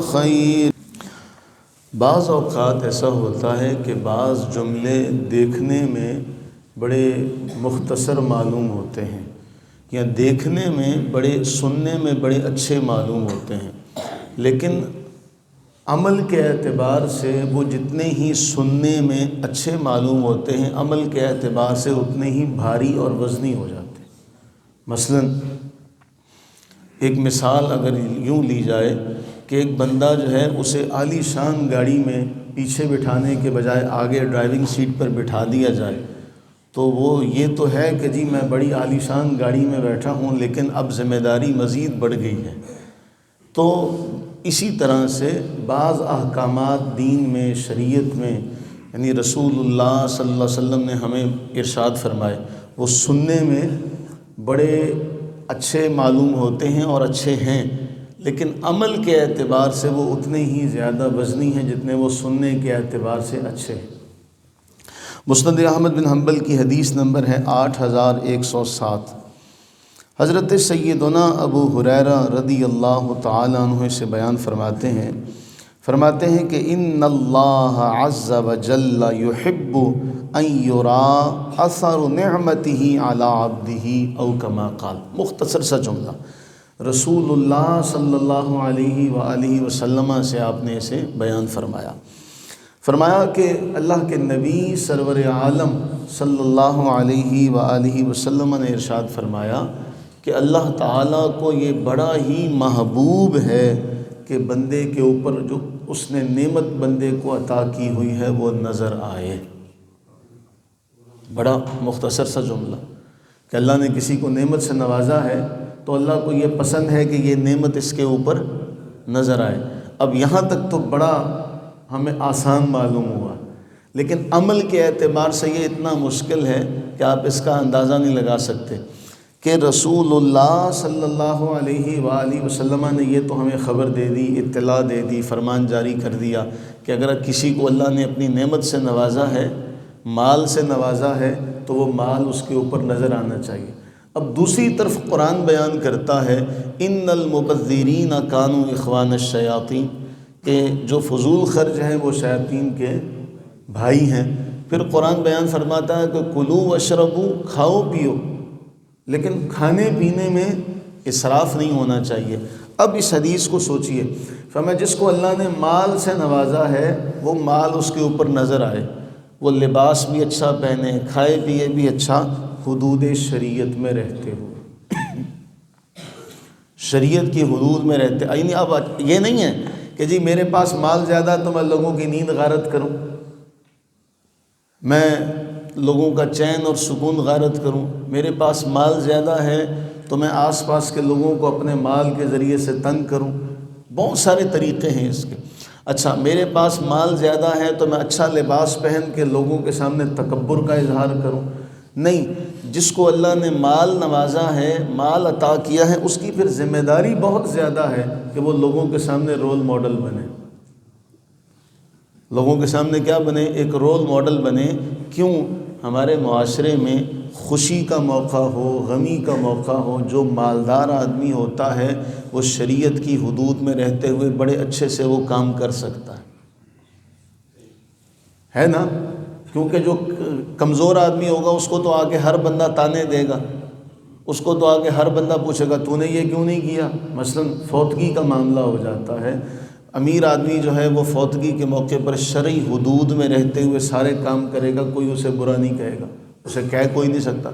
خیر۔ بعض اوقات ایسا ہوتا ہے کہ بعض جملے دیکھنے میں بڑے مختصر معلوم ہوتے ہیں یا دیکھنے میں سننے میں بڑے اچھے معلوم ہوتے ہیں، لیکن عمل کے اعتبار سے وہ جتنے ہی سننے میں اچھے معلوم ہوتے ہیں، عمل کے اعتبار سے اتنے ہی بھاری اور وزنی ہو جاتے ہیں۔ مثلا ایک مثال اگر یوں لی جائے کہ ایک بندہ جو ہے اسے عالی شان گاڑی میں پیچھے بٹھانے کے بجائے آگے ڈرائیونگ سیٹ پر بٹھا دیا جائے، تو وہ یہ تو ہے کہ جی میں بڑی عالی شان گاڑی میں بیٹھا ہوں، لیکن اب ذمہ داری مزید بڑھ گئی ہے۔ تو اسی طرح سے بعض احکامات دین میں، شریعت میں، یعنی رسول اللہ صلی اللہ علیہ وسلم نے ہمیں ارشاد فرمائے، وہ سننے میں بڑے اچھے معلوم ہوتے ہیں اور اچھے ہیں، لیکن عمل کے اعتبار سے وہ اتنے ہی زیادہ وزنی ہیں جتنے وہ سننے کے اعتبار سے اچھے ہیں۔ مسند احمد بن حنبل کی حدیث نمبر ہے 8107۔ حضرت سیدنا ابو ہریرہ رضی اللہ تعالیٰ عنہ سے بیان فرماتے ہیں کہ ان اللہ عز وجل یحب ان یرا اثر نعمتہ علی عبدہ او کما قال۔ مختصر سا جملہ، رسول اللہ صلی اللہ علیہ وآلہ وسلم سے آپ نے اسے بیان فرمایا کہ اللہ کے نبی سرور عالم صلی اللہ علیہ وآلہ وسلم نے ارشاد فرمایا کہ اللہ تعالیٰ کو یہ بڑا ہی محبوب ہے کہ بندے کے اوپر جو اس نے نعمت بندے کو عطا کی ہوئی ہے وہ نظر آئے۔ بڑا مختصر سا جملہ کہ اللہ نے کسی کو نعمت سے نوازا ہے تو اللہ کو یہ پسند ہے کہ یہ نعمت اس کے اوپر نظر آئے۔ اب یہاں تک تو بڑا ہمیں آسان معلوم ہوا، لیکن عمل کے اعتبار سے یہ اتنا مشکل ہے کہ آپ اس کا اندازہ نہیں لگا سکتے کہ رسول اللہ صلی اللہ علیہ وآلہ وسلم نے یہ تو ہمیں خبر دے دی، اطلاع دے دی، فرمان جاری کر دیا کہ اگر کسی کو اللہ نے اپنی نعمت سے نوازا ہے، مال سے نوازا ہے، تو وہ مال اس کے اوپر نظر آنا چاہیے۔ اب دوسری طرف قرآن بیان کرتا ہے ان المبذرین کانوا اخوان الشیاطین، کہ جو فضول خرچ ہیں وہ شیاطین کے بھائی ہیں۔ پھر قرآن بیان فرماتا ہے کہ کلوا واشربوا، کھاؤ پیو، لیکن کھانے پینے میں اسراف نہیں ہونا چاہیے۔ اب اس حدیث کو سوچئے، فرمایا جس کو اللہ نے مال سے نوازا ہے وہ مال اس کے اوپر نظر آئے، وہ لباس بھی اچھا پہنے، کھائے پیے بھی اچھا، حدود شریعت میں رہتے ہوئے، شریعت کی حدود میں رہتے۔ یعنی اب یہ نہیں ہے کہ جی میرے پاس مال زیادہ تو میں لوگوں کی نیند غارت کروں، میں لوگوں کا چین اور سکون غارت کروں، میرے پاس مال زیادہ ہے تو میں آس پاس کے لوگوں کو اپنے مال کے ذریعے سے تنگ کروں۔ بہت سارے طریقے ہیں اس کے۔ اچھا میرے پاس مال زیادہ ہے تو میں اچھا لباس پہن کے لوگوں کے سامنے تکبر کا اظہار کروں؟ نہیں، جس کو اللہ نے مال نوازا ہے، مال عطا کیا ہے، اس کی پھر ذمہ داری بہت زیادہ ہے کہ وہ لوگوں کے سامنے رول ماڈل بنے۔ لوگوں کے سامنے کیا بنے؟ ایک رول ماڈل بنے۔ کیوں؟ ہمارے معاشرے میں خوشی کا موقع ہو، غمی کا موقع ہو، جو مالدار آدمی ہوتا ہے وہ شریعت کی حدود میں رہتے ہوئے بڑے اچھے سے وہ کام کر سکتا ہے نا؟ کیونکہ جو کمزور آدمی ہوگا اس کو تو آگے ہر بندہ تانے دے گا، اس کو تو آگے ہر بندہ پوچھے گا تو نے یہ کیوں نہیں کیا۔ مثلا فوتگی کا معاملہ ہو جاتا ہے، امیر آدمی جو ہے وہ فوتگی کے موقع پر شرعی حدود میں رہتے ہوئے سارے کام کرے گا، کوئی اسے برا نہیں کہے گا، اسے کہہ کوئی نہیں سکتا۔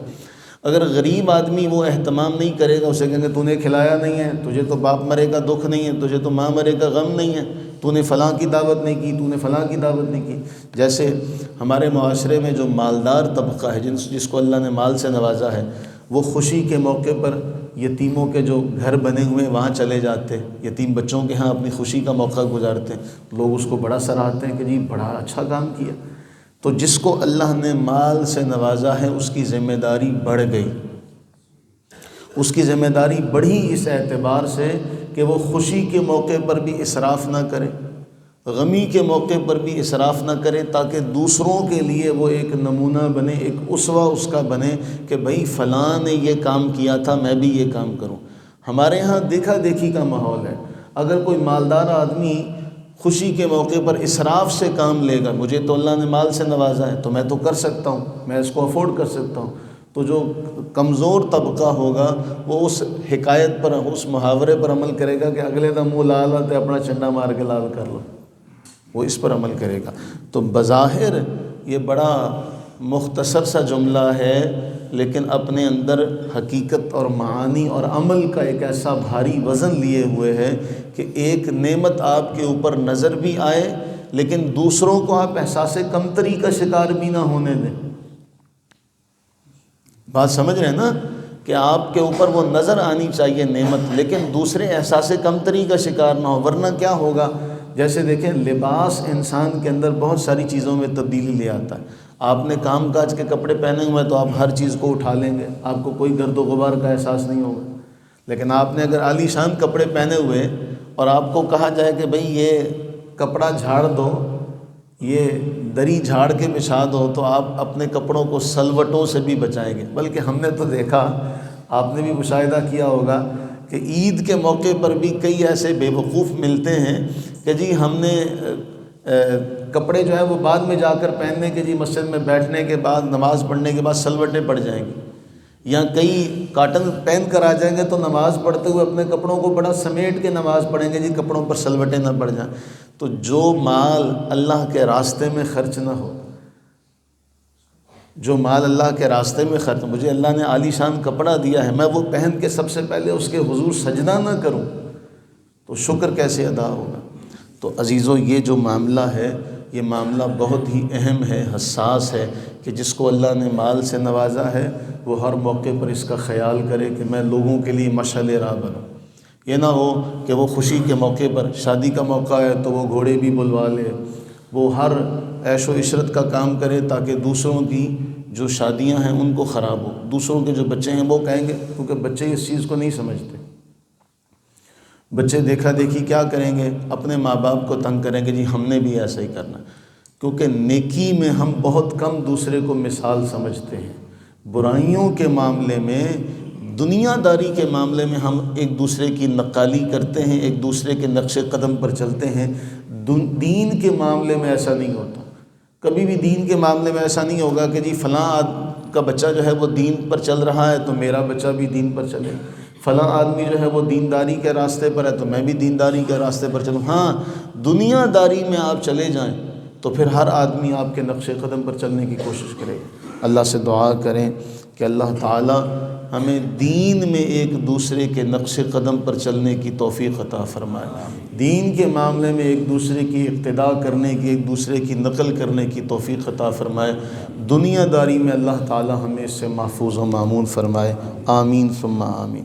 اگر غریب آدمی وہ اہتمام نہیں کرے گا، اسے کہیں گے تو نے کھلایا نہیں ہے، تجھے تو باپ مرے کا دکھ نہیں ہے، تجھے تو ماں مرے کا غم نہیں ہے، تو نے فلاں کی دعوت نہیں کی، تو نے فلاں کی دعوت نہیں کی۔ جیسے ہمارے معاشرے میں جو مالدار طبقہ ہے، جس کو اللہ نے مال سے نوازا ہے، وہ خوشی کے موقع پر یتیموں کے جو گھر بنے ہوئے وہاں چلے جاتے، یتیم بچوں کے ہاں اپنی خوشی کا موقع گزارتے ہیں، لوگ اس کو بڑا سراہتے ہیں کہ جی بڑا اچھا کام کیا۔ تو جس کو اللہ نے مال سے نوازا ہے اس کی ذمہ داری بڑھ گئی، اس کی ذمہ داری بڑھی اس اعتبار سے کہ وہ خوشی کے موقع پر بھی اسراف نہ کرے، غمی کے موقع پر بھی اسراف نہ کرے، تاکہ دوسروں کے لیے وہ ایک نمونہ بنے، ایک اسوہ اس کا بنے کہ بھئی فلاں نے یہ کام کیا تھا، میں بھی یہ کام کروں۔ ہمارے ہاں دیکھا دیکھی کا ماحول ہے۔ اگر کوئی مالدار آدمی خوشی کے موقع پر اسراف سے کام لے گا، مجھے تو اللہ نے مال سے نوازا ہے تو میں تو کر سکتا ہوں، میں اس کو افورڈ کر سکتا ہوں، تو جو کمزور طبقہ ہوگا وہ اس حکایت پر، اس محاورے پر عمل کرے گا کہ اگلے دا منہ لال ہے اپنا چنڈا مار کے لال کر لو، وہ اس پر عمل کرے گا۔ تو بظاہر یہ بڑا مختصر سا جملہ ہے، لیکن اپنے اندر حقیقت اور معانی اور عمل کا ایک ایسا بھاری وزن لیے ہوئے ہے کہ ایک نعمت آپ کے اوپر نظر بھی آئے لیکن دوسروں کو آپ احساس کمتری کا شکار بھی نہ ہونے دیں۔ بات سمجھ رہے ہیں نا کہ آپ کے اوپر وہ نظر آنی چاہیے نعمت، لیکن دوسرے احساس کمتری کا شکار نہ ہو، ورنہ کیا ہوگا؟ جیسے دیکھیں لباس انسان کے اندر بہت ساری چیزوں میں تبدیلی لے آتا ہے۔ آپ نے کام کاج کے کپڑے پہنے ہوئے تو آپ ہر چیز کو اٹھا لیں گے، آپ کو کوئی گرد و غبار کا احساس نہیں ہوگا۔ لیکن آپ نے اگر عالی شان کپڑے پہنے ہوئے اور آپ کو کہا جائے کہ بھئی یہ کپڑا جھاڑ دو، یہ دری جھاڑ کے بچھا دو، تو آپ اپنے کپڑوں کو سلوٹوں سے بھی بچائیں گے۔ بلکہ ہم نے تو دیکھا، آپ نے بھی مشاہدہ کیا ہوگا کہ عید کے موقع پر بھی کئی ایسے بے وقوف ملتے ہیں کہ جی ہم نے کپڑے جو ہے وہ بعد میں جا کر پہننے کے، جی مسجد میں بیٹھنے کے بعد نماز پڑھنے کے بعد سلوٹیں پڑ جائیں گی، یا کئی کاٹن پہن کر آ جائیں گے تو نماز پڑھتے ہوئے اپنے کپڑوں کو بڑا سمیٹ کے نماز پڑھیں گے، جی کپڑوں پر سلوٹیں نہ پڑ جائیں۔ تو جو مال اللہ کے راستے میں خرچ نہ ہو، جو مال اللہ کے راستے میں خرچ، مجھے اللہ نے عالی شان کپڑا دیا ہے، میں وہ پہن کے سب سے پہلے اس کے حضور سجدہ نہ کروں تو شکر کیسے ادا ہوگا؟ تو عزیزو، یہ جو معاملہ ہے یہ معاملہ بہت ہی اہم ہے، حساس ہے، کہ جس کو اللہ نے مال سے نوازا ہے وہ ہر موقع پر اس کا خیال کرے کہ میں لوگوں کے لیے مشعل راہ بنوں۔ یہ نہ ہو کہ وہ خوشی کے موقع پر، شادی کا موقع ہے تو وہ گھوڑے بھی بلوا لے، وہ ہر عیش و عشرت کا کام کرے تاکہ دوسروں کی جو شادیاں ہیں ان کو خراب ہو، دوسروں کے جو بچے ہیں وہ کہیں گے، کیونکہ بچے اس چیز کو نہیں سمجھتے۔ بچے دیکھا دیکھی کیا کریں گے؟ اپنے ماں باپ کو تنگ کریں گے، جی ہم نے بھی ایسا ہی کرنا، کیونکہ نیکی میں ہم بہت کم دوسرے کو مثال سمجھتے ہیں، برائیوں کے معاملے میں، دنیا داری کے معاملے میں ہم ایک دوسرے کی نقالی کرتے ہیں، ایک دوسرے کے نقش قدم پر چلتے ہیں۔ دین کے معاملے میں ایسا نہیں ہوتا، کبھی بھی دین کے معاملے میں ایسا نہیں ہوگا کہ جی فلاں کا بچہ جو ہے وہ دین پر چل رہا ہے تو میرا بچہ بھی دین پر چلے، فلاں آدمی جو ہے وہ دینداری کے راستے پر ہے تو میں بھی دینداری کے راستے پر چلوں۔ ہاں، دنیا داری میں آپ چلے جائیں تو پھر ہر آدمی آپ کے نقش قدم پر چلنے کی کوشش کرے۔ اللہ سے دعا کریں کہ اللہ تعالی ہمیں دین میں ایک دوسرے کے نقش قدم پر چلنے کی توفیق عطا فرمائے، دین کے معاملے میں ایک دوسرے کی اقتداء کرنے کی، ایک دوسرے کی نقل کرنے کی توفیق عطا فرمائے، دنیا داری میں اللہ تعالی ہمیں اس سے محفوظ و مامون فرمائے۔ آمین ثم آمین۔